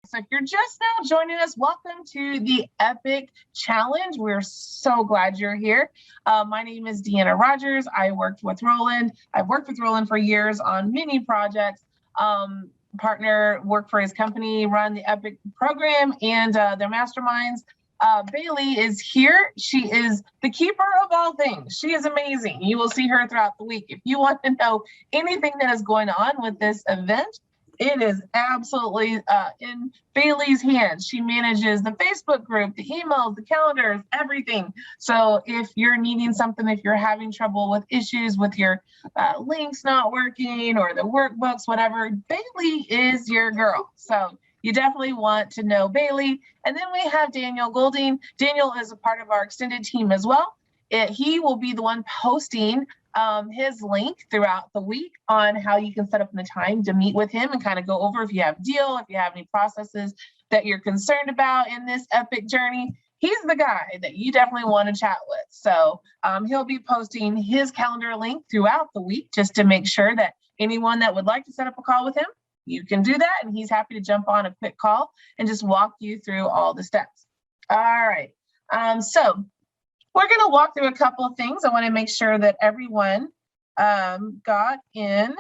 So if you're just now joining us, welcome to the Epic Challenge. We're so glad you're here. My name is Deanna Rogers. I've worked with Roland for years on many projects. Work for his company, run the Epic program and their masterminds. Bailey is here. She is the keeper of all things. She is amazing. You will see her throughout the week. If you want to know anything that is going on with this event, it is absolutely in Bailey's hands. She manages the Facebook group, the emails, the calendars, everything. So if you're needing something, if you're having trouble with issues with your links not working or the workbooks, whatever, Bailey is your girl. So you definitely want to know Bailey. And then we have Daniel Golding. Daniel is a part of our extended team as well. He will be the one posting his link throughout the week on how you can set up the time to meet with him and kind of go over if you have a deal, if you have any processes that you're concerned about in this epic journey. He's the guy that you definitely want to chat with. So he'll be posting his calendar link throughout the week just to make sure that anyone that would like to set up a call with him, you can do that. And he's happy to jump on a quick call and just walk you through all the steps. All right. So we're going to walk through a couple of things. I want to make sure that everyone got in.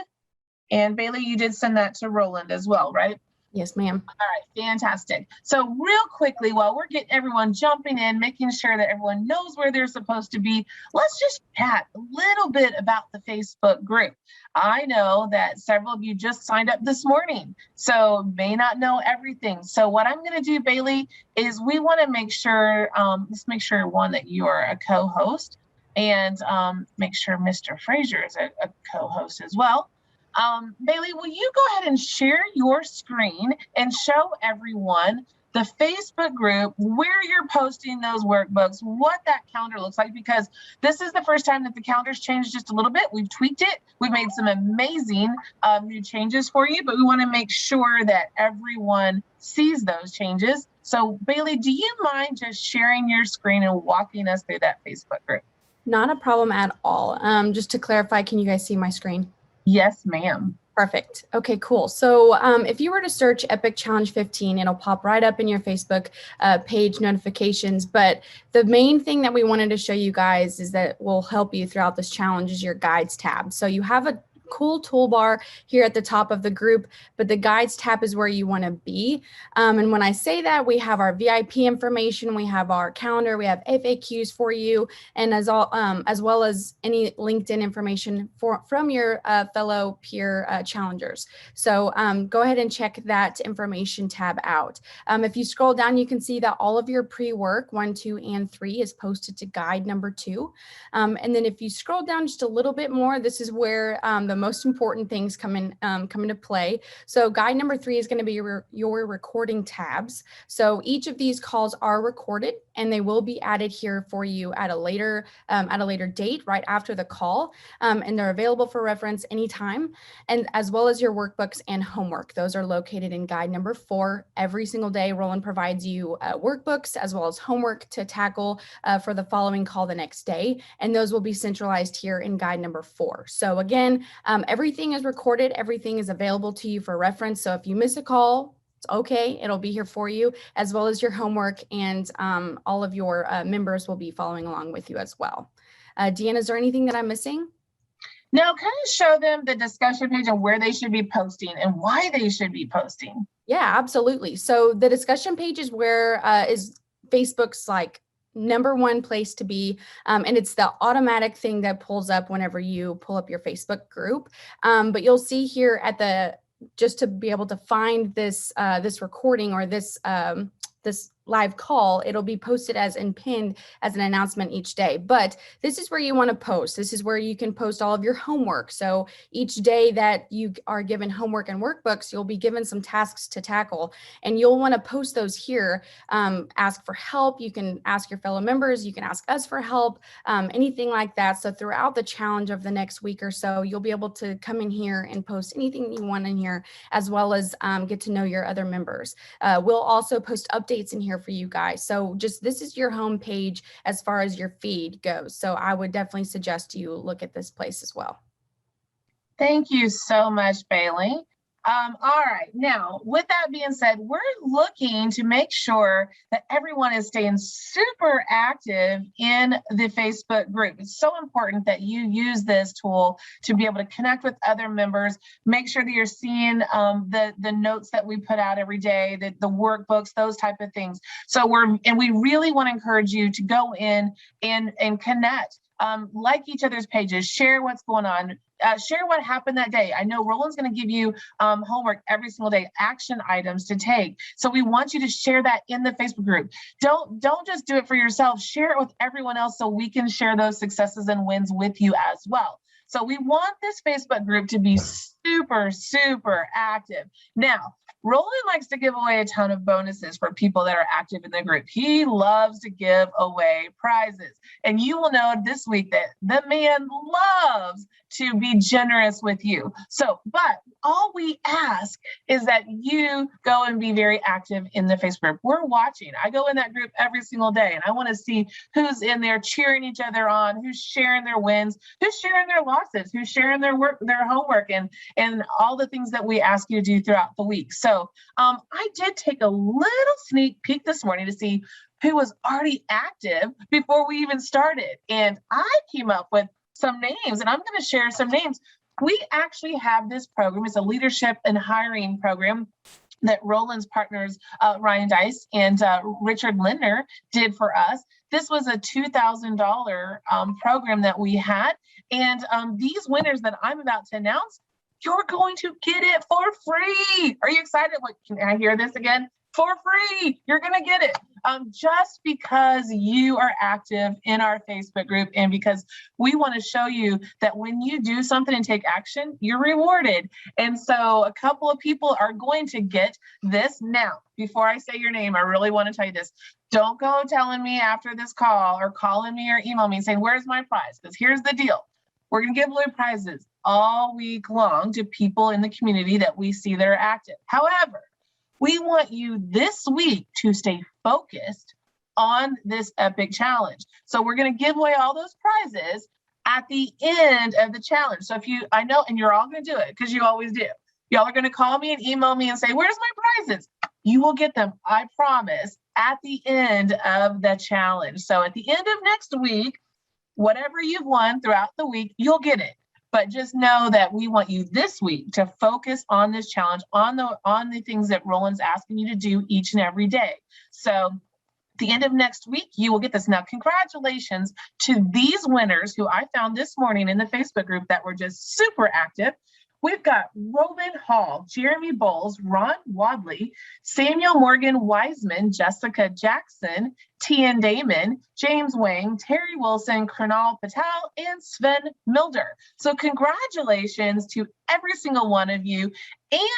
And Bailey, you did send that to Roland as well, right? Yes, ma'am. All right, fantastic. So real quickly, while we're getting everyone jumping in, making sure that everyone knows where they're supposed to be, let's just chat a little bit about the Facebook group. I know that several of you just signed up this morning, so may not know everything. So what I'm going to do, Bailey, is we want to make sure, let's make sure, one, that you are a co-host, and make sure Mr. Frazier is a co-host as well. Bailey, will you go ahead and share your screen and show everyone the Facebook group, where you're posting those workbooks, what that calendar looks like, because this is the first time that the calendar's changed just a little bit. We've tweaked it. We've made some amazing new changes for you, but we want to make sure that everyone sees those changes. So Bailey, do you mind just sharing your screen and walking us through that Facebook group? Not a problem at all. Just to clarify, can you guys see my screen? Yes, ma'am. Perfect. Okay, cool. So if you were to search Epic Challenge 15, it'll pop right up in your Facebook page notifications. But the main thing that we wanted to show you guys is that will help you throughout this challenge is your guides tab. So you have a cool toolbar here at the top of the group, but the guides tab is where you want to be. And when I say that, we have our VIP information, we have our calendar, we have FAQs for you, and as well as any LinkedIn information from your fellow peer challengers. So go ahead and check that information tab out. If you scroll down, you can see that all of your pre-work 1, 2, and 3 is posted to guide number 2. And then if you scroll down just a little bit more, this is where the most important things come into play. So guide number 3 is going to be your recording tabs. So each of these calls are recorded and they will be added here for you at a later date right after the call. And they're available for reference anytime, and as well as your workbooks and homework. Those are located in guide number 4. Every single day, Roland provides you workbooks as well as homework to tackle for the following call the next day. And those will be centralized here in guide number 4. So again, everything is recorded, everything is available to you for reference. So if you miss a call, it's okay, it'll be here for you, as well as your homework, and all of your members will be following along with you as well. Deanna, is there anything that I'm missing? No, kind of show them the discussion page and where they should be posting and why they should be posting. Yeah, absolutely. So the discussion page is where is Facebook's like number 1 place to be, and it's the automatic thing that pulls up whenever you pull up your Facebook group. But you'll see here at the, just to be able to find this this recording or this this live call, it'll be posted as and pinned as an announcement each day. But this is where you want to post. This is where you can post all of your homework. So each day that you are given homework and workbooks, you'll be given some tasks to tackle, and you'll want to post those here. Ask for help. You can ask your fellow members. You can ask us for help, anything like that. So throughout the challenge of the next week or so, you'll be able to come in here and post anything you want in here, as well as get to know your other members. We'll also post updates in here for you guys. So just, this is your home page as far as your feed goes. So I would definitely suggest you look at this place as well. Thank you so much, Bailey. All right. Now, with that being said, we're looking to make sure that everyone is staying super active in the Facebook group. It's so important that you use this tool to be able to connect with other members. Make sure that you're seeing the notes that we put out every day, the workbooks, those type of things. So we really want to encourage you to go in and connect. Like each other's pages, share what's going on, share what happened that day. I know Roland's going to give you homework every single day, action items to take. So we want you to share that in the Facebook group. Don't just do it for yourself, share it with everyone else so we can share those successes and wins with you as well. So we want this Facebook group to be super, super active. Now, Roland likes to give away a ton of bonuses for people that are active in the group. He loves to give away prizes. And you will know this week that the man loves to be generous with you. So, but all we ask is that you go and be very active in the Facebook group. We're watching. I go in that group every single day, and I want to see who's in there cheering each other on, who's sharing their wins, who's sharing their losses, who's sharing their work, their homework, and all the things that we ask you to do throughout the week. So I did take a little sneak peek this morning to see who was already active before we even started. And I came up with some names, and I'm going to share some names. We actually have this program. It's a leadership and hiring program that Roland's partners, Ryan Dice and Richard Lindner, did for us. This was a $2,000 program that we had. And these winners that I'm about to announce, you're going to get it for free. Are you excited? Like, can I hear this again? For free, you're going to get it. Just because you are active in our Facebook group, and because we want to show you that when you do something and take action, you're rewarded. And so a couple of people are going to get this. Now, before I say your name, I really want to tell you this. Don't go telling me after this call or calling me or email me and saying, where's my prize? Because here's the deal. We're going to give away prizes all week long to people in the community that we see that are active. However, we want you this week to stay focused on this epic challenge. So we're going to give away all those prizes at the end of the challenge. So I know, and you're all going to do it because you always do. Y'all are going to call me and email me and say, where's my prizes? You will get them, I promise, at the end of the challenge. So at the end of next week, whatever you've won throughout the week, you'll get it. But just know that we want you this week to focus on this challenge, on the things that Roland's asking you to do each and every day. So at the end of next week, you will get this. Now, congratulations to these winners who I found this morning in the Facebook group that were just super active. We've got Roland Hall, Jeremy Bowles, Ron Wadley, Samuel Morgan Wiseman, Jessica Jackson, Tian Damon, James Wang, Terry Wilson, Kernal Patel, and Sven Milder. So congratulations to every single one of you,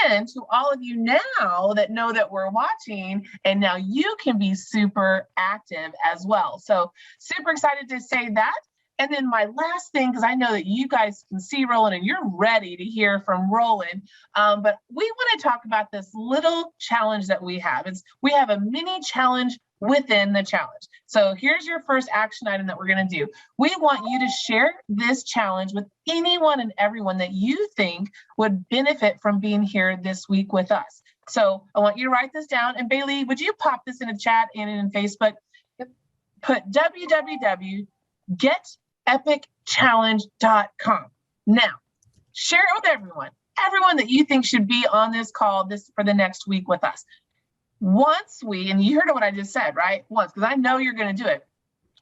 and to all of you now that know that we're watching, and now you can be super active as well. So super excited to say that. And then my last thing, because I know that you guys can see Roland and you're ready to hear from Roland, but we want to talk about this little challenge that we have. We have a mini challenge within the challenge. So here's your first action item that we're going to do. We want you to share this challenge with anyone and everyone that you think would benefit from being here this week with us. So I want you to write this down. And Bailey, would you pop this in the chat and in Facebook? Yep. Put www.getepicchallenge.com. Now, share it with everyone that you think should be on this call for the next week with us. Once and you heard what I just said, right? Once, because I know you're going to do it.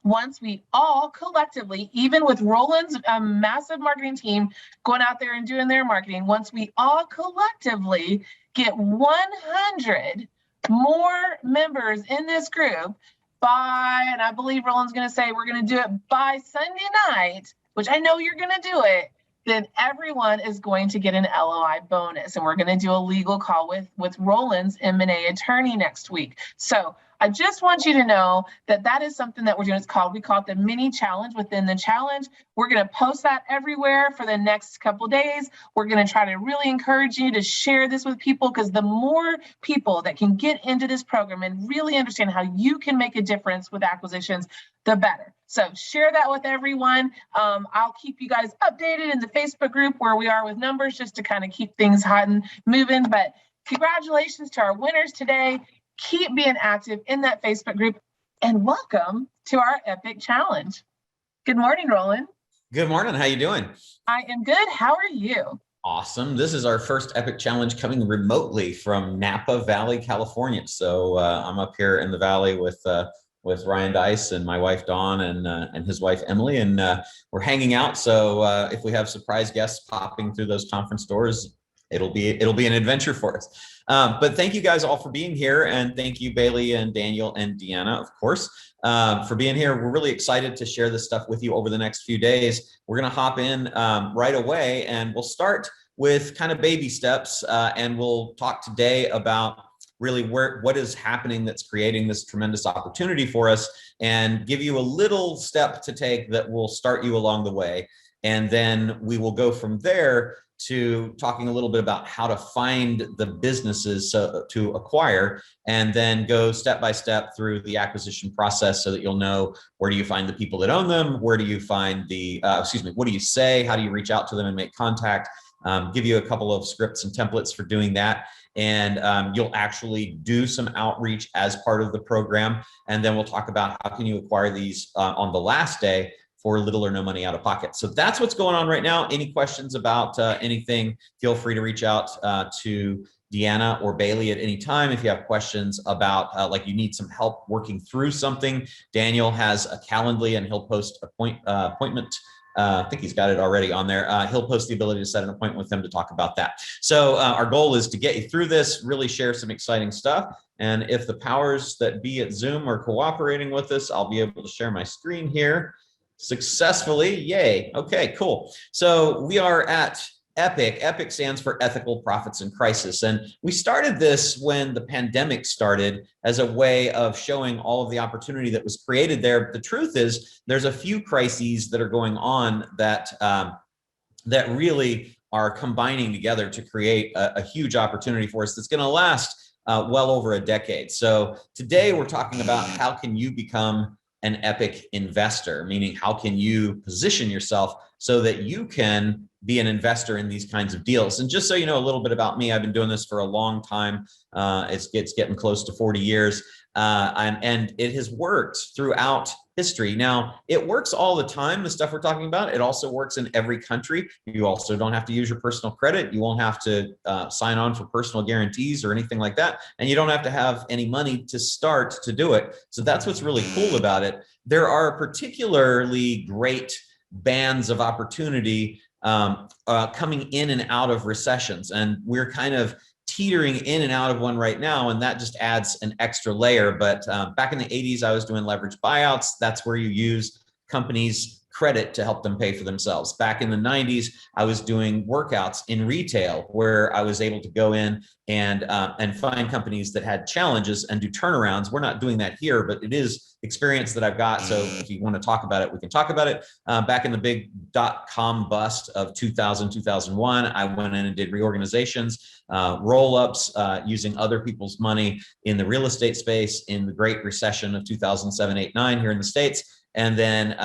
Once we all collectively, even with Roland's massive marketing team going out there and doing their marketing, once we all collectively get 100 more members in this group by, and I believe Roland's going to say we're going to do it by Sunday night, which I know you're going to do it, then everyone is going to get an LOI bonus. And we're going to do a legal call with Roland's M&A attorney next week. So I just want you to know that that is something that we're doing. We call it the mini challenge within the challenge. We're going to post that everywhere for the next couple days. We're going to try to really encourage you to share this with people, because the more people that can get into this program and really understand how you can make a difference with acquisitions, the better. So share that with everyone. I'll keep you guys updated in the Facebook group where we are with numbers, just to kind of keep things hot and moving. But congratulations to our winners today. Keep being active in that Facebook group, and welcome to our Epic Challenge. Good morning, Roland. Good morning. How you doing? I am good. How are you? Awesome. This is our first Epic Challenge coming remotely from Napa Valley, California. So I'm up here in the Valley with Ryan Dice and my wife Dawn and his wife Emily, and we're hanging out. So if we have surprise guests popping through those conference doors, it'll be an adventure for us. But thank you guys all for being here, and thank you Bailey and Daniel and Deanna, of course, for being here. We're really excited to share this stuff with you over the next few days. We're going to hop in right away, and we'll start with kind of baby steps, and we'll talk today about really what is happening that's creating this tremendous opportunity for us, and give you a little step to take that will start you along the way. And then we will go from there to talking a little bit about how to find the businesses to acquire, and then go step by step through the acquisition process so that you'll know where do you find the people that own them, where do you find the, what do you say, how do you reach out to them and make contact, give you a couple of scripts and templates for doing that. And you'll actually do some outreach as part of the program. And then we'll talk about how can you acquire these on the last day for little or no money out of pocket. So that's what's going on right now. Any questions about anything, feel free to reach out to Deanna or Bailey at any time. If you have questions about like you need some help working through something, Daniel has a Calendly and he'll post appointment. I think he's got it already on there. He'll post the ability to set an appointment with them to talk about that. So our goal is to get you through this, really share some exciting stuff. And if the powers that be at Zoom are cooperating with us, I'll be able to share my screen here successfully. Yay. Okay, cool. So we are at EPIC. EPIC stands for Ethical Profits in Crisis. And we started this when the pandemic started as a way of showing all of the opportunity that was created there. The truth is there's a few crises that are going on that really are combining together to create a huge opportunity for us that's going to last well over a decade. So today we're talking about how can you become an Epic investor, meaning how can you position yourself so that you can be an investor in these kinds of deals. And just so you know a little bit about me, I've been doing this for a long time. It's getting close to 40 years. And it has worked throughout history. Now, it works all the time, the stuff we're talking about. It also works in every country. You also don't have to use your personal credit. You won't have to sign on for personal guarantees or anything like that. And you don't have to have any money to start to do it. So that's what's really cool about it. There are particularly great bands of opportunity coming in and out of recessions. And we're kind of teetering in and out of one right now, and that just adds an extra layer. But back in the 80s, I was doing leverage buyouts. That's where you use companies' credit to help them pay for themselves. Back in the 90s, I was doing workouts in retail where I was able to go in and find companies that had challenges and do turnarounds. We're not doing that here, but it is experience that I've got. So if you want to talk about it, we can talk about it. Back in the big .com bust of 2000, 2001, I went in and did reorganizations, roll-ups using other people's money in the real estate space in the Great Recession of 2007, 8, 9 here in the States. And then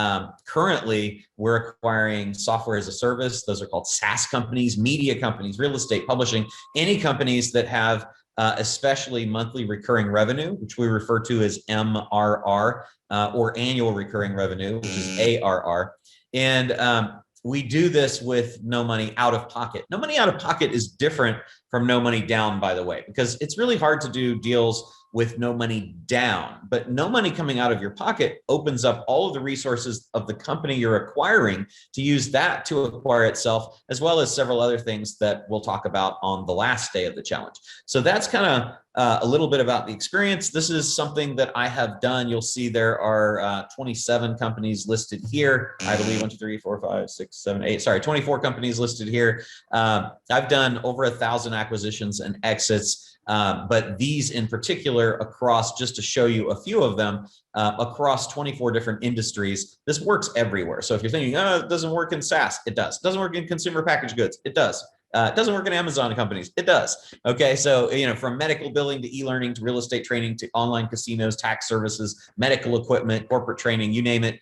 currently we're acquiring software as a service. Those are called SaaS companies, media companies, real estate, publishing, any companies that have especially monthly recurring revenue, which we refer to as MRR, or annual recurring revenue, which is ARR. And we do this with no money out of pocket. No money out of pocket is different from no money down, by the way, because it's really hard to do deals with no money down, but no money coming out of your pocket opens up all of the resources of the company you're acquiring to use that to acquire itself, as well as several other things that we'll talk about on the last day of the challenge. So that's kind a little bit about the experience. This is something that I have done. You'll see there are 27 companies listed here. I believe 1, 2, 3, 4, 5, 6, 7, 8. Sorry, 24 companies listed here. I've done over 1,000 acquisitions and exits. But these in particular across, just to show you a few of them, across 24 different industries. This works everywhere. So if you're thinking, oh, it doesn't work in SaaS, it does. It doesn't work in consumer packaged goods, it does. It doesn't work in Amazon companies, it does. Okay, so from medical billing to e-learning to real estate training to online casinos, tax services, medical equipment, corporate training, you name it,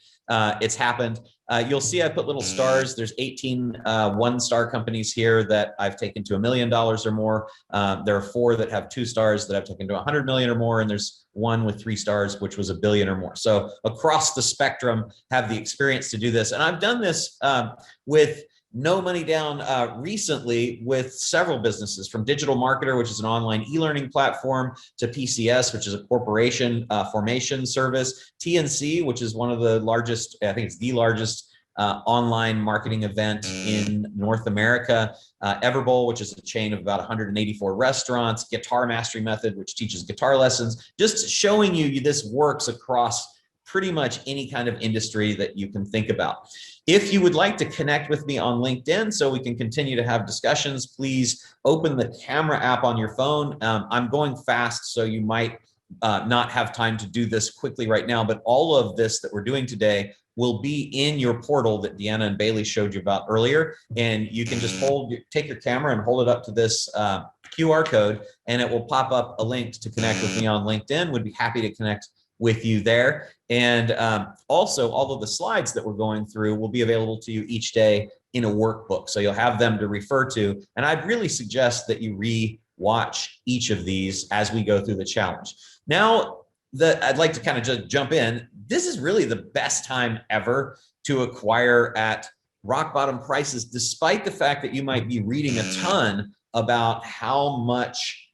it's happened. You'll see I put little stars. There's 18 one-star companies here that I've taken to $1 million or more. There are 4 that have 2 stars that I've taken to 100 million or more, and there's 1 with 3 stars, which was $1 billion or more. So across the spectrum, have the experience to do this. And I've done this with no money down recently with several businesses, from Digital Marketer, which is an online e-learning platform, to PCS, which is a corporation formation service, TNC, which is one of the largest, I think it's the largest online marketing event in North America, Everbowl, which is a chain of about 184 restaurants, Guitar Mastery Method, which teaches guitar lessons, just showing you this works across pretty much any kind of industry that you can think about. If you would like to connect with me on LinkedIn so we can continue to have discussions, please open the camera app on your phone. I'm going fast, so you might not have time to do this quickly right now, but all of this that we're doing today will be in your portal that Deanna and Bailey showed you about earlier. And you can just take your camera and hold it up to this QR code, and it will pop up a link to connect with me on LinkedIn. Would be happy to connect with you there. And also, all of the slides that we're going through will be available to you each day in a workbook. So you'll have them to refer to. And I'd really suggest that you re-watch each of these as we go through the challenge. Now, I'd like to kind of just jump in. This is really the best time ever to acquire at rock bottom prices, despite the fact that you might be reading a ton about how much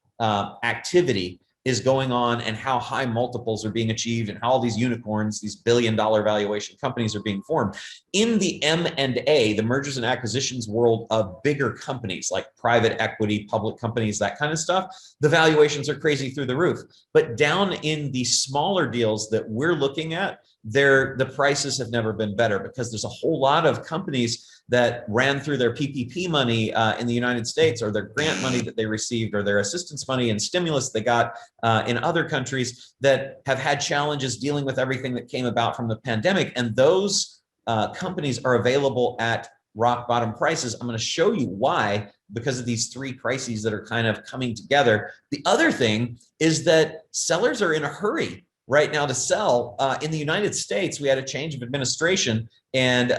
activity is going on and how high multiples are being achieved and how all these unicorns, these billion-dollar valuation companies are being formed. In the M&A, the mergers and acquisitions world of bigger companies like private equity, public companies, that kind of stuff, the valuations are crazy through the roof. But down in the smaller deals that we're looking at, the prices have never been better, because there's a whole lot of companies that ran through their PPP money in the United States, or their grant money that they received, or their assistance money and stimulus they got in other countries, that have had challenges dealing with everything that came about from the pandemic. And those companies are available at rock bottom prices. I'm going to show you why, because of these 3 crises that are kind of coming together. The other thing is that sellers are in a hurry right now to sell. In the United States, we had a change of administration, and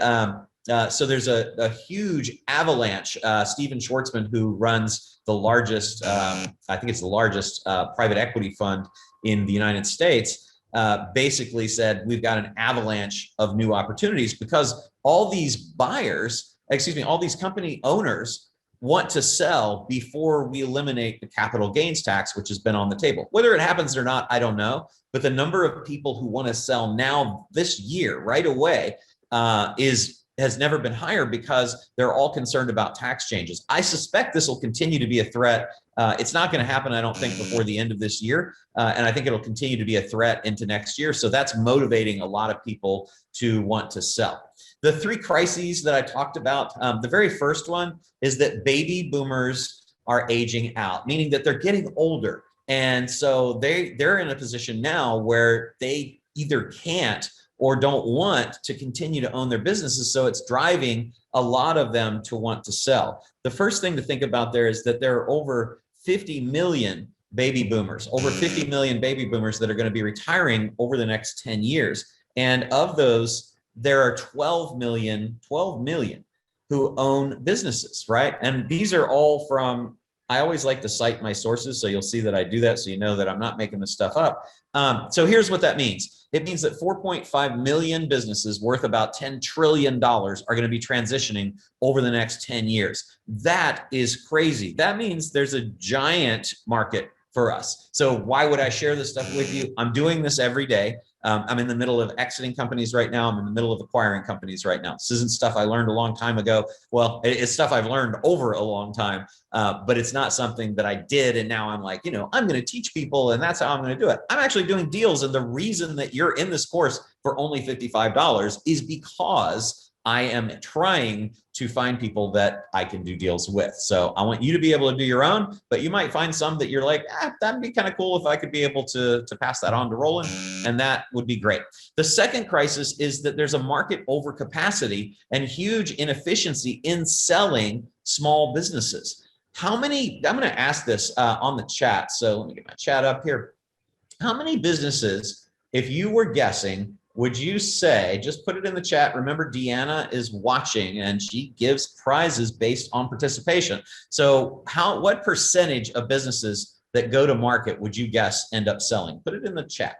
so there's a huge avalanche. Steven Schwartzman, who runs the largest, I think it's the largest private equity fund in the United States, basically said, we've got an avalanche of new opportunities, because all these buyers, all these company owners want to sell before we eliminate the capital gains tax, which has been on the table. Whether it happens or not, I don't know. But the number of people who want to sell now this year, right away, has never been higher, because they're all concerned about tax changes. I suspect this will continue to be a threat. It's not going to happen, I don't think, before the end of this year. And I think it'll continue to be a threat into next year. So that's motivating a lot of people to want to sell. The 3 crises that I talked about, the very first one is that baby boomers are aging out, meaning that they're getting older. And so they're in a position now where they either can't or don't want to continue to own their businesses. So it's driving a lot of them to want to sell. The first thing to think about there is that there are over 50 million baby boomers, over 50 million baby boomers that are going to be retiring over the next 10 years. And of those, there are 12 million who own businesses, right? And these are all from, I always like to cite my sources, so you'll see that I do that, so you know that I'm not making this stuff up. So here's what that means. It means that 4.5 million businesses worth about $10 trillion are going to be transitioning over the next 10 years. That is crazy. That means there's a giant market for us. So why would I share this stuff with you? I'm doing this every day. I'm in the middle of exiting companies right now. I'm in the middle of acquiring companies right now. This isn't stuff I learned a long time ago. Well, it's stuff I've learned over a long time, but it's not something that I did. And now I'm like, I'm going to teach people and that's how I'm going to do it. I'm actually doing deals. And the reason that you're in this course for only $55 is because I am trying to find people that I can do deals with. So I want you to be able to do your own, but you might find some that you're like, that'd be kind of cool if I could be able to pass that on to Roland, and that would be great. The second crisis is that there's a market overcapacity and huge inefficiency in selling small businesses. How many, I'm going to ask this on the chat. So let me get my chat up here. How many businesses, if you were guessing, would you say, just put it in the chat. Remember, Deanna is watching and she gives prizes based on participation. So what percentage of businesses that go to market would you guess end up selling? Put it in the chat.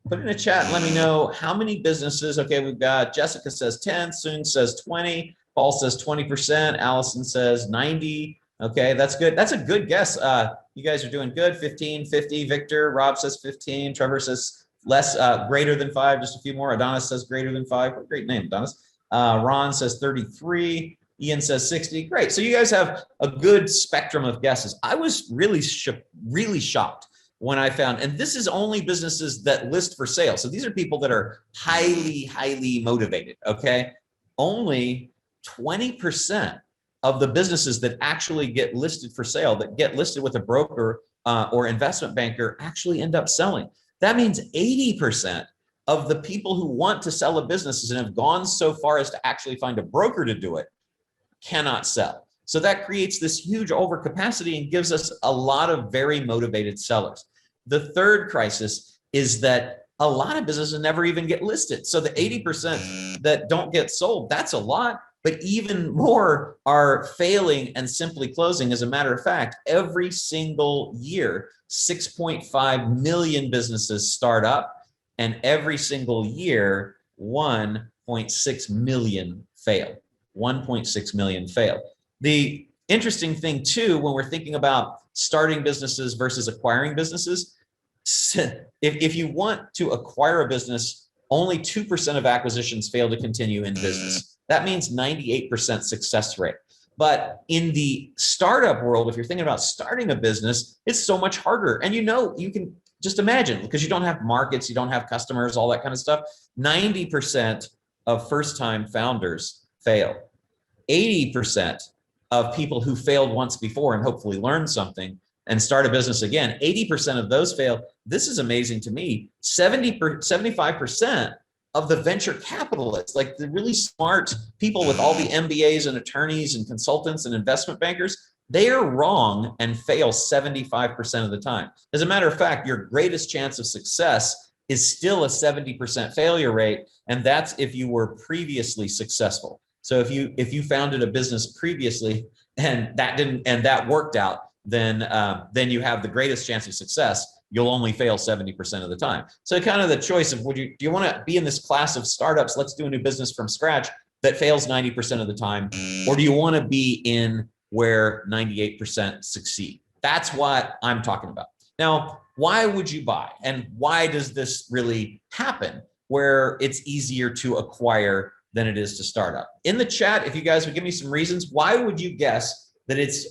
Put it in the chat and let me know how many businesses. Okay, we've got Jessica says 10, Soon says 20, Paul says 20%, Allison says 90. Okay, that's good. That's a good guess. You guys are doing good. 15, 50, Victor, Rob says 15, Trevor says less, greater than 5, just a few more. Adonis says greater than 5. What a great name, Adonis. Ron says 33. Ian says 60. Great. So you guys have a good spectrum of guesses. I was really shocked when I found, and this is only businesses that list for sale. So these are people that are highly motivated. Okay. Only 20% of the businesses that actually get listed for sale, that get listed with a broker or investment banker, actually end up selling. That means 80% of the people who want to sell a business and have gone so far as to actually find a broker to do it cannot sell. So that creates this huge overcapacity and gives us a lot of very motivated sellers. The third crisis is that a lot of businesses never even get listed. So the 80% that don't get sold, that's a lot. But even more are failing and simply closing. As a matter of fact, every single year, 6.5 million businesses start up, and every single year, 1.6 million fail. 1.6 million fail. The interesting thing too, when we're thinking about starting businesses versus acquiring businesses, if you want to acquire a business, only 2% of acquisitions fail to continue in business. That means 98% success rate. But in the startup world, if you're thinking about starting a business, it's so much harder. And you can just imagine, because you don't have markets, you don't have customers, all that kind of stuff. 90% of first-time founders fail. 80% of people who failed once before and hopefully learned something and start a business again, 80% of those fail. This is amazing to me. 75% of the venture capitalists, like the really smart people with all the MBAs and attorneys and consultants and investment bankers, they are wrong and fail 75% of the time. As a matter of fact, your greatest chance of success is still a 70% failure rate, and that's if you were previously successful. So if you founded a business previously and that worked out, then you have the greatest chance of success. You'll only fail 70% of the time. So kind of the choice of do you want to be in this class of startups, let's do a new business from scratch, that fails 90% of the time, or do you want to be in where 98% succeed? That's what I'm talking about. Now, why would you buy? And why does this really happen where it's easier to acquire than it is to start up? In the chat, if you guys would give me some reasons, why would you guess that it's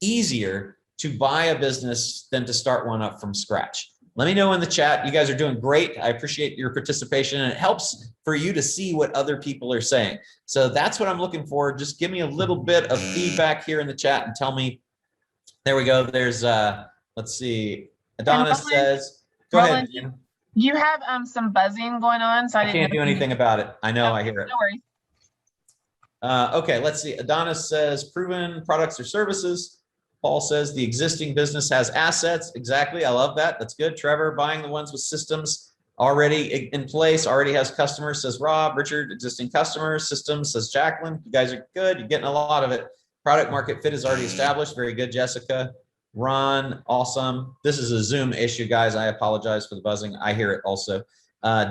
easier to buy a business than to start one up from scratch? Let me know in the chat. You guys are doing great. I appreciate your participation, and it helps for you to see what other people are saying. So that's what I'm looking for. Just give me a little bit of feedback here in the chat and tell me. There we go. There's let's see. Adonis says, go ahead. You have some buzzing going on, so I can't do anything about it. I know, I hear it. No worries. Okay, let's see. Adonis says proven products or services. Paul says the existing business has assets. Exactly. I love that. That's good. Trevor, buying the ones with systems already in place, already has customers, says Rob. Richard, existing customers. Systems, says Jacqueline. You guys are good. You're getting a lot of it. Product market fit is already established. Very good, Jessica. Ron, awesome. This is a Zoom issue, guys. I apologize for the buzzing. I hear it also.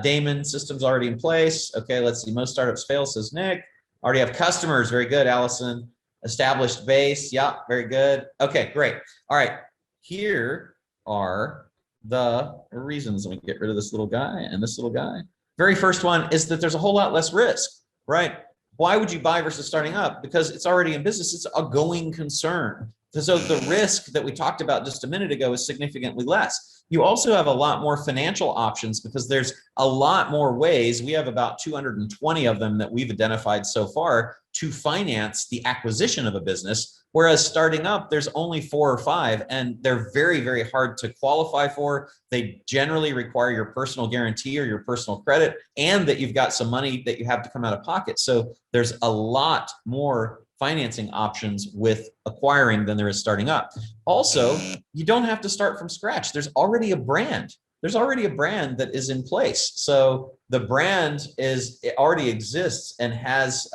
Damon, systems already in place. Okay, let's see. Most startups fail, says Nick. Already have customers. Very good, Allison. Established base. Yeah, very good. Okay, great. All right. Here are the reasons. Let me get rid of this little guy and this little guy. Very first one is that there's a whole lot less risk, right? Why would you buy versus starting up? Because it's already in business. It's a going concern. So the risk that we talked about just a minute ago is significantly less. You also have a lot more financial options because there's a lot more ways. We have about 220 of them that we've identified so far to finance the acquisition of a business. Whereas starting up, there's only 4 or 5, and they're very, very hard to qualify for. They generally require your personal guarantee or your personal credit, and that you've got some money that you have to come out of pocket. So there's a lot more financing options with acquiring than there is starting up. Also, you don't have to start from scratch. There's already a brand. There's already a brand that is in place. So the brand it already exists and has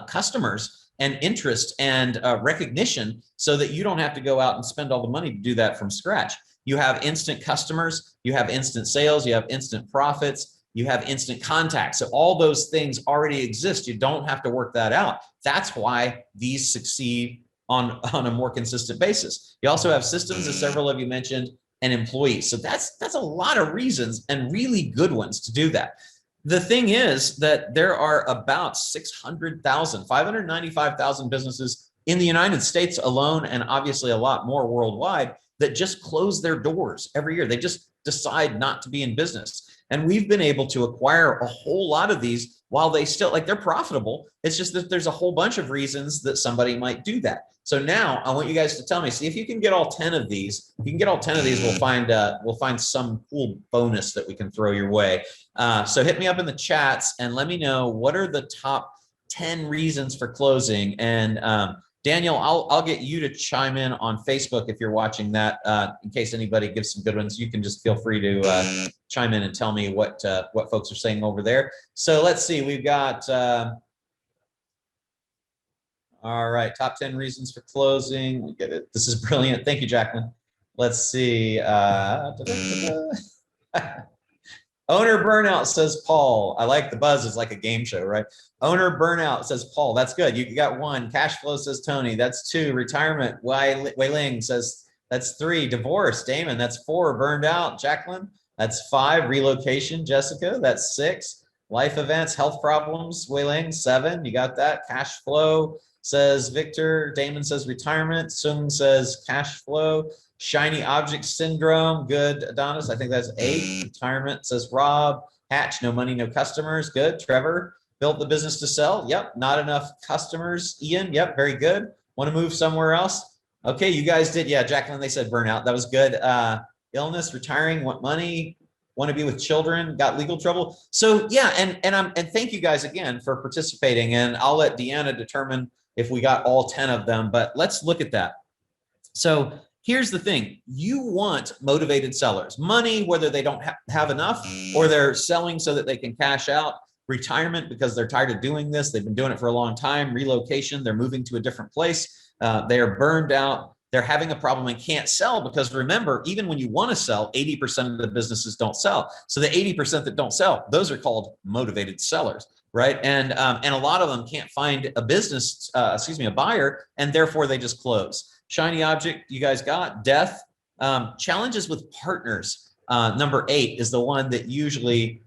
customers and interest and recognition, so that you don't have to go out and spend all the money to do that from scratch. You have instant customers, you have instant sales, you have instant profits, you have instant contacts. So all those things already exist. You don't have to work that out. That's why these succeed on a more consistent basis. You also have systems, as several of you mentioned, and employees. So that's a lot of reasons, and really good ones, to do that. The thing is that there are about 595,000 businesses in the United States alone, and obviously a lot more worldwide, that just close their doors every year. They just decide not to be in business. And we've been able to acquire a whole lot of these while they still, they're profitable. It's just that there's a whole bunch of reasons that somebody might do that. So now I want you guys to tell me, see if you can get all 10 of these. If you can get all 10 of these, we'll find some cool bonus that we can throw your way. So hit me up in the chats and let me know, what are the top 10 reasons for closing. And Daniel, I'll get you to chime in on Facebook if you're watching that. In case anybody gives some good ones, you can just feel free to chime in and tell me what folks are saying over there. So let's see, we've got, all right, top 10 reasons for closing. We get it. This is brilliant. Thank you, Jacqueline. Let's see. Owner burnout, says Paul. I like the buzz. It's like a game show, right? Owner burnout, says Paul. That's good. You got 1. Cash flow, says Tony. That's 2. Retirement, Wei Ling says that's 3. Divorce, Damon. That's 4. Burned out, Jacqueline. That's 5. Relocation, Jessica. That's 6. Life events, health problems, Wei Ling. 7. You got that. Cash flow, says Victor. Damon says retirement. Sung says cash flow. Shiny object syndrome, good, Adonis. I think that's 8. Retirement, says Rob. Hatch, no money, no customers, good. Trevor, built the business to sell. Yep. Not enough customers. Ian, yep, very good. Want to move somewhere else? Okay, you guys did. Yeah, Jacqueline, they said burnout. That was good. Illness, retiring, want money, want to be with children, got legal trouble. So yeah, and thank you guys again for participating. And I'll let Deanna determine if we got all 10 of them, but let's look at that. So here's the thing. You want motivated sellers. Money, whether they don't have enough or they're selling so that they can cash out. Retirement, because they're tired of doing this. They've been doing it for a long time. Relocation, they're moving to a different place. They are burned out. They're having a problem and can't sell, because remember, even when you want to sell, 80% of the businesses don't sell. So the 80% that don't sell, those are called motivated sellers, right? And a lot of them can't find a business, a buyer, and therefore they just close. Shiny object, you guys got. Death, challenges with partners. Number 8 is the one that usually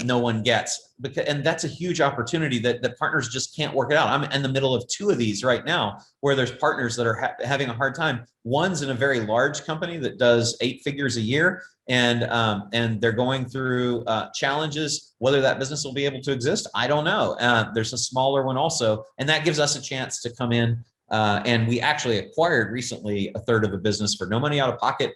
no one gets, and that's a huge opportunity that partners just can't work it out. I'm in the middle of 2 of these right now, where there's partners that are having a hard time. One's in a very large company that does 8 figures a year, and they're going through challenges. Whether that business will be able to exist, I don't know. There's a smaller one also, and that gives us a chance to come in. And we actually acquired recently a third of a business for no money out of pocket,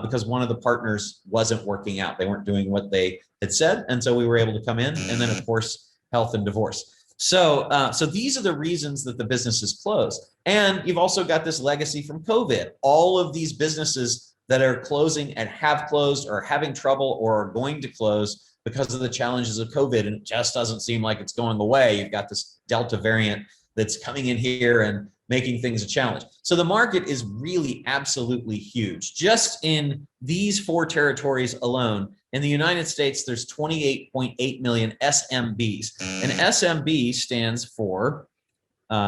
because one of the partners wasn't working out. They weren't doing what they had said. And so we were able to come in. And then, of course, health and divorce. So these are the reasons that the business is closed. And you've also got this legacy from COVID. All of these businesses that are closing and have closed or having trouble or are going to close because of the challenges of COVID. And it just doesn't seem like it's going away. You've got this Delta variant that's coming in here and making things a challenge. So the market is really absolutely huge. Just in these 4 territories alone, in the United States, there's 28.8 million SMBs. And SMB stands for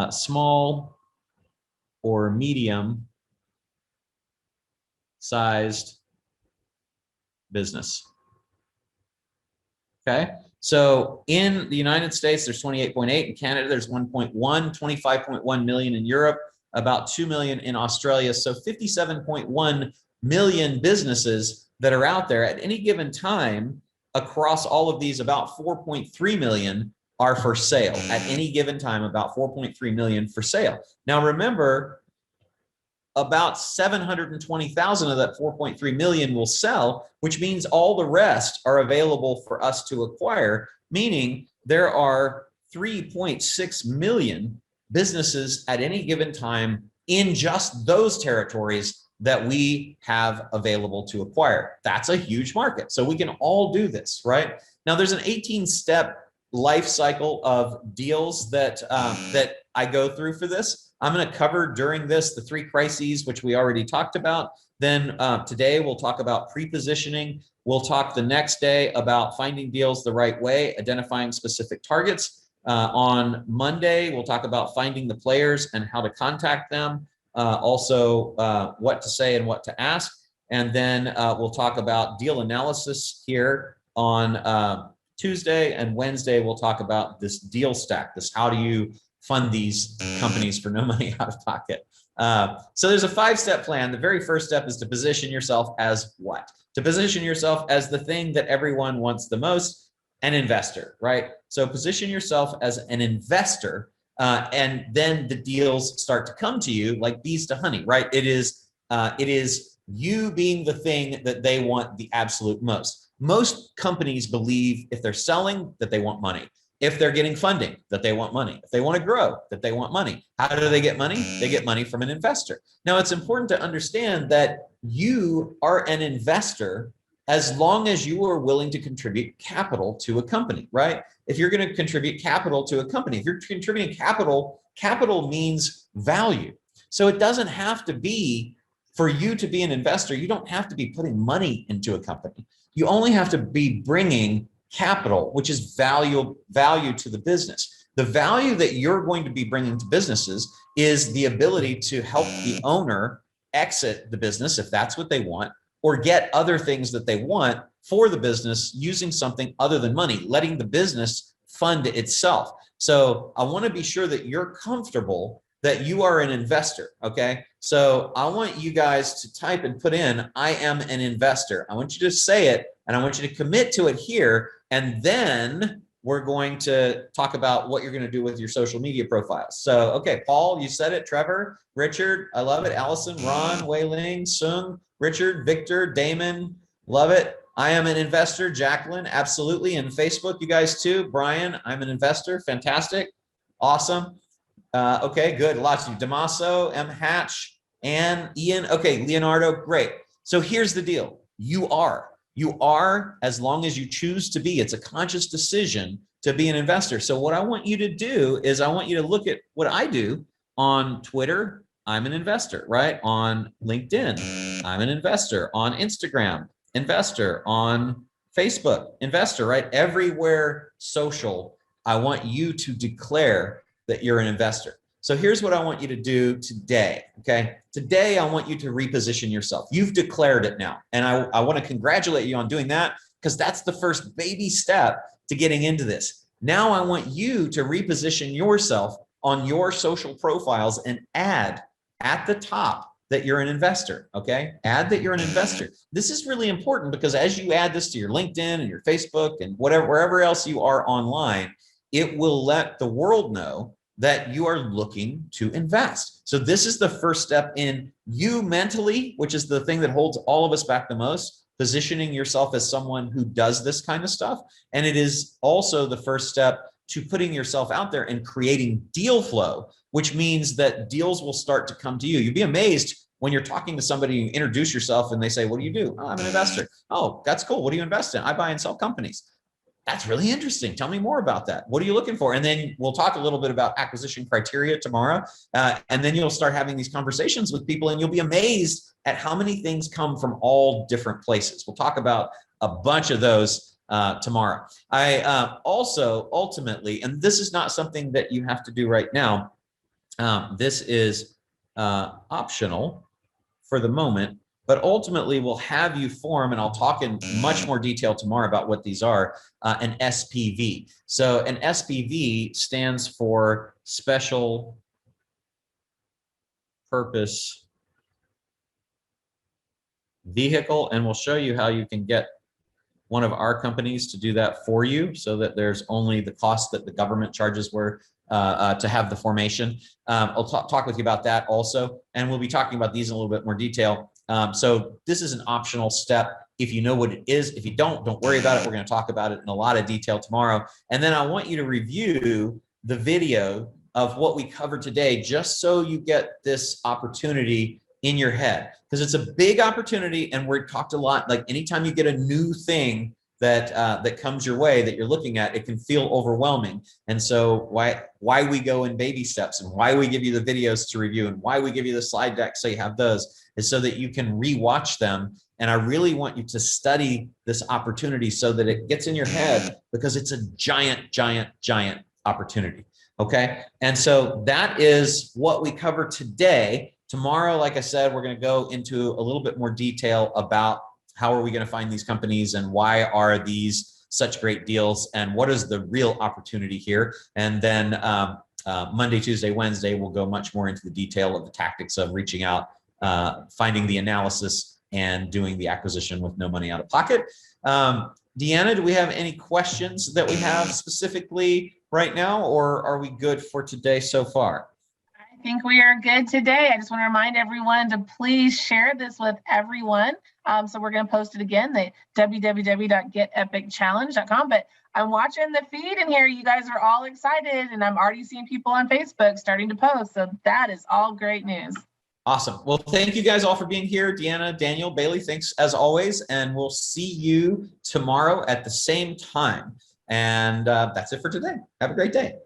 small or medium sized business. Okay, so in the United States, there's 28.8. In Canada, there's 1.1, 25.1 million in Europe, about 2 million in Australia. So 57.1 million businesses that are out there at any given time. Across all of these, about 4.3 million are for sale at any given time, about 4.3 million for sale. Now, remember, about 720,000 of that 4.3 million will sell, which means all the rest are available for us to acquire, meaning there are 3.6 million businesses at any given time in just those territories that we have available to acquire. That's a huge market. So we can all do this, right? Now, there's an 18-step life cycle of deals that that I go through for this. I'm going to cover during this the 3 crises, which we already talked about. Then today we'll talk about pre-positioning. We'll talk the next day about finding deals the right way, identifying specific targets. On Monday, we'll talk about finding the players and how to contact them. Also, what to say and what to ask. And then we'll talk about deal analysis here on Tuesday, and Wednesday we'll talk about this deal stack, this how do you fund these companies for no money out of pocket. So there's a 5-step plan. The very first step is to position yourself as what? To position yourself as the thing that everyone wants the most, an investor, right? So position yourself as an investor, and then the deals start to come to you like bees to honey, right? It is you being the thing that they want the absolute most. Most companies believe if they're selling that they want money. If they're getting funding, that they want money. If they want to grow, that they want money. How do they get money? They get money from an investor. Now, it's important to understand that you are an investor as long as you are willing to contribute capital to a company, right? If you're going to contribute capital to a company, if you're contributing capital, capital means value. So it doesn't have to be, for you to be an investor, you don't have to be putting money into a company. You only have to be bringing capital, which is value to the business. The value that you're going to be bringing to businesses is the ability to help the owner exit the business if that's what they want, or get other things that they want for the business using something other than money, letting the business fund itself. So I want to be sure that you're comfortable that you are an investor, okay? So I want you guys to type and put in, I am an investor. I want you to say it, and I want you to commit to it here, and then we're going to talk about what you're going to do with your social media profiles. So, okay, Paul, you said it. Trevor, Richard, I love it. Allison, Ron, Wei Ling, Sung, Richard, Victor, Damon, love it. I am an investor. Jacqueline, absolutely. And Facebook, you guys too. Brian, I'm an investor. Fantastic. Awesome. Okay, good. Lots of you. Damaso, M. Hatch, Ann, Ian. Okay, Leonardo, great. So here's the deal. You are, as long as you choose to be. It's a conscious decision to be an investor. So what I want you to do is I want you to look at what I do on Twitter. I'm an investor, right? On LinkedIn, I'm an investor. On Instagram, investor. On Facebook, investor, right? Everywhere social, I want you to declare that you're an investor. So here's what I want you to do today, okay? Today, I want you to reposition yourself. You've declared it now. And I want to congratulate you on doing that, because that's the first baby step to getting into this. Now I want you to reposition yourself on your social profiles and add at the top that you're an investor, okay? Add that you're an investor. This is really important, because as you add this to your LinkedIn and your Facebook and wherever else you are online, it will let the world know that you are looking to invest. So this is the first step in you mentally, which is the thing that holds all of us back the most, positioning yourself as someone who does this kind of stuff. And it is also the first step to putting yourself out there and creating deal flow, which means that deals will start to come to you. You'd be amazed when you're talking to somebody, you introduce yourself and they say, what do you do? Oh, I'm an investor. Oh, that's cool. What do you invest in? I buy and sell companies. That's really interesting. Tell me more about that. What are you looking for? And then we'll talk a little bit about acquisition criteria tomorrow. And then you'll start having these conversations with people, and you'll be amazed at how many things come from all different places. We'll talk about a bunch of those tomorrow. I also ultimately, and this is not something that you have to do right now. This is optional for the moment, but ultimately we'll have you form, and I'll talk in much more detail tomorrow about what these are, an SPV. So an SPV stands for Special Purpose Vehicle, and we'll show you how you can get one of our companies to do that for you, so that there's only the cost that the government charges were to have the formation. I'll talk with you about that also, and we'll be talking about these in a little bit more detail. So this is an optional step. If you know what it is, if you don't worry about it. We're going to talk about it in a lot of detail tomorrow. And then I want you to review the video of what we covered today, just so you get this opportunity in your head, because it's a big opportunity. And we're talked a lot, like anytime you get a new thing that comes your way that you're looking at, it can feel overwhelming. And so why we go in baby steps, and why we give you the videos to review, and why we give you the slide deck so you have those, is so that you can rewatch them. And I really want you to study this opportunity so that it gets in your head, because it's a giant, giant, giant opportunity. Okay. And so that is what we cover today. Tomorrow, like I said, we're going to go into a little bit more detail about how are we going to find these companies, and why are these such great deals, and what is the real opportunity here. And then Monday, Tuesday, Wednesday, we'll go much more into the detail of the tactics of reaching out, finding the analysis, and doing the acquisition with no money out of pocket. Deanna, do we have any questions that we have specifically right now, or are we good for today so far? I think we are good today. I just want to remind everyone to please share this with everyone. So we're going to post it again, the www.getepicchallenge.com. But I'm watching the feed in here. You guys are all excited, and I'm already seeing people on Facebook starting to post. So that is all great news. Awesome. Well, thank you guys all for being here. Deanna, Daniel, Bailey, thanks as always. And we'll see you tomorrow at the same time. And that's it for today. Have a great day.